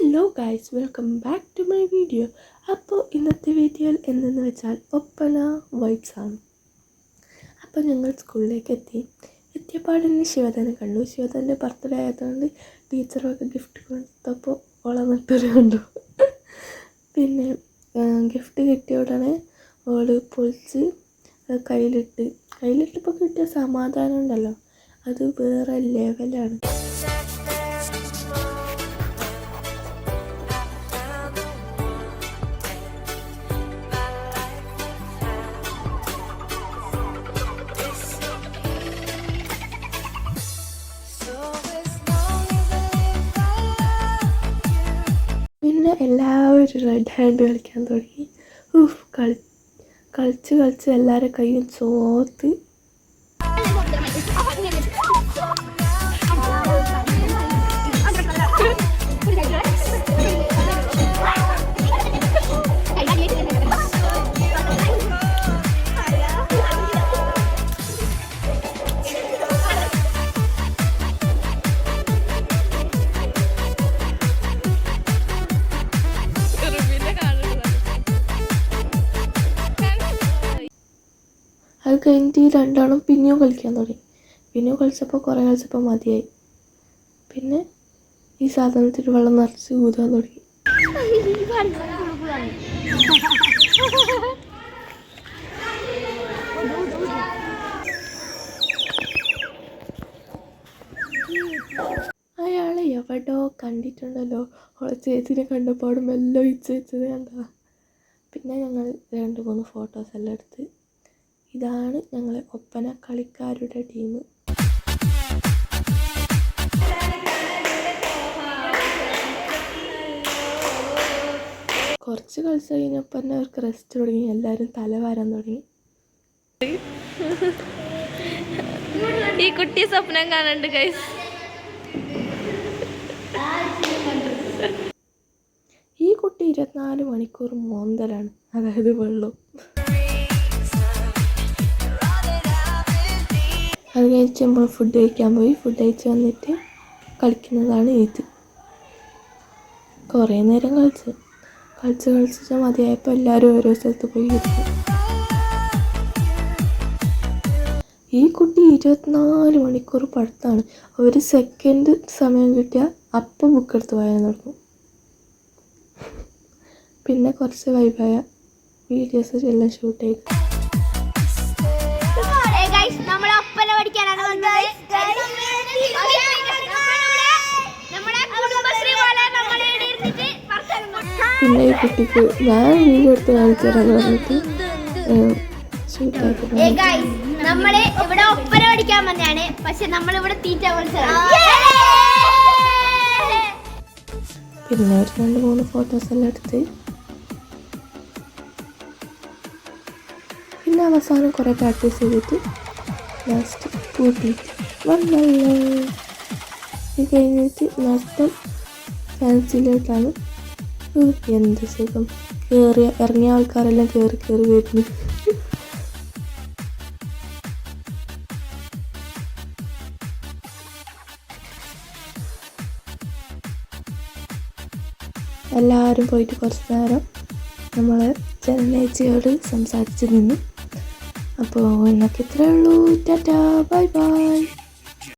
Hello guys, welcome back to my video. അപ്പോൾ ഇന്നത്തെ വീഡിയോയിൽ എന്തെന്ന് വെച്ചാൽ ഒപ്പന വൈബ്സാണ്. അപ്പോൾ ഞങ്ങൾ സ്കൂളിലേക്ക് എത്തിയപാടിന് ശിവധനെ കണ്ടു. ശിവധൻ്റെ ബർത്ത്ഡേ ആയതുകൊണ്ട് ടീച്ചറൊക്കെ ഗിഫ്റ്റ് കൊടുത്തപ്പോൾ ഓളെ നട്ടൊരു കണ്ടു. പിന്നെ ഗിഫ്റ്റ് കിട്ടിയ ഉടനെ ഓള് പൊളിച്ച് കയ്യിലിട്ടപ്പോൾ കിട്ടിയ സമാധാനം ഉണ്ടല്ലോ, അത് വേറെ ലെവലാണ്. പിന്നെ എല്ലാവരും റെഡ് ഹാൻഡ് കളിക്കാൻ തുടങ്ങി. കളിച്ച് എല്ലാവരുടെ കയ്യും ചോത്ത്. അത് കഴിഞ്ഞിട്ട് ഈ രണ്ടാളും പിന്നെയും കളിക്കാൻ തുടങ്ങി. പിന്നെയും കളിച്ചപ്പോൾ മതിയായി. പിന്നെ ഈ സാധനത്തിൽ വെള്ളം നിറച്ച് ഊതാൻ തുടങ്ങി. അയാളെ എവിടെയോ കണ്ടിട്ടുണ്ടല്ലോ. അവളെ ചേച്ചിനെ കണ്ടപ്പോൾ മെല്ലെ ഒഴിച്ച് വെച്ചത് കണ്ട. പിന്നെ ഞങ്ങൾ 2-3 ഫോട്ടോസ് എല്ലാം എടുത്ത്. ഇതാണ് ഞങ്ങളെ ഒപ്പന കളിക്കാരുടെ ടീം. കുറച്ച് കളിച്ച് കഴിഞ്ഞപ്പോൾ തന്നെ അവർക്ക് റെസ്റ്റ് തുടങ്ങി. എല്ലാവരും തല വാരാൻ തുടങ്ങി. ഈ കുട്ടി സ്വപ്നം കാണുന്നുണ്ട് ഗൈസ്. ഈ കുട്ടി 24 മണിക്കൂർ മോന്തലാണ്, അതായത് വെള്ളം. അത് കഴിച്ച് നമ്മൾ ഫുഡ് കഴിക്കാൻ പോയി. ഫുഡ് കഴിച്ച് വന്നിട്ട് കളിക്കുന്നതാണ് ഇത്. കുറേ നേരം കളിച്ച് മതിയായപ്പോൾ എല്ലാവരും ഓരോ സ്ഥലത്ത് പോയി ഇരുന്നു. ഈ കുട്ടി 24 മണിക്കൂർ പഠിത്തമാണ്. ഒരു സെക്കൻഡ് സമയം കിട്ടിയാൽ അപ്പം ബുക്ക് എടുത്ത് വായന നടക്കും. പിന്നെ കുറച്ച് വൈബായ വീഡിയോസ് എല്ലാം ഷൂട്ട് ചെയ്തു. പിന്നെ ഈ കുട്ടിക്ക് ഞാൻ വീഡിയോ എടുത്ത് കാണിച്ചു തരാന്ന് പറഞ്ഞിട്ട് ഷൂട്ടാക്കി. നമ്മള് ഇവിടെ ഒപ്പന പഠിക്കാൻ വന്നതാണ്, പക്ഷെ നമ്മളിവിടെ തീറ്റ പിന്നെ ഒരു 2-3 ഫോട്ടോസ് എല്ലാം എടുത്ത്. പിന്നെ അവസാനം കുറേ പ്രാക്ടീസ് ചെയ്തിട്ട് ലാസ്റ്റ് കൂട്ടിയിട്ട് വന്നല്ലോ. ഇത് കഴിഞ്ഞിട്ട് നഷ്ടം ഫാൻസിയിലോട്ടാണ്. എന്ത് സുഖം! ഇറങ്ങിയ ആൾക്കാരെല്ലാം കയറി വരുന്നു. എല്ലാവരും പോയിട്ട് കുറച്ച് നേരം നമ്മൾ ചെന്നൈച്ചിയോട് സംസാരിച്ച് നിന്നു. അപ്പോൾ എന്നൊക്കെ ഇത്രയേ ഉള്ളൂ. Tata, bye bye.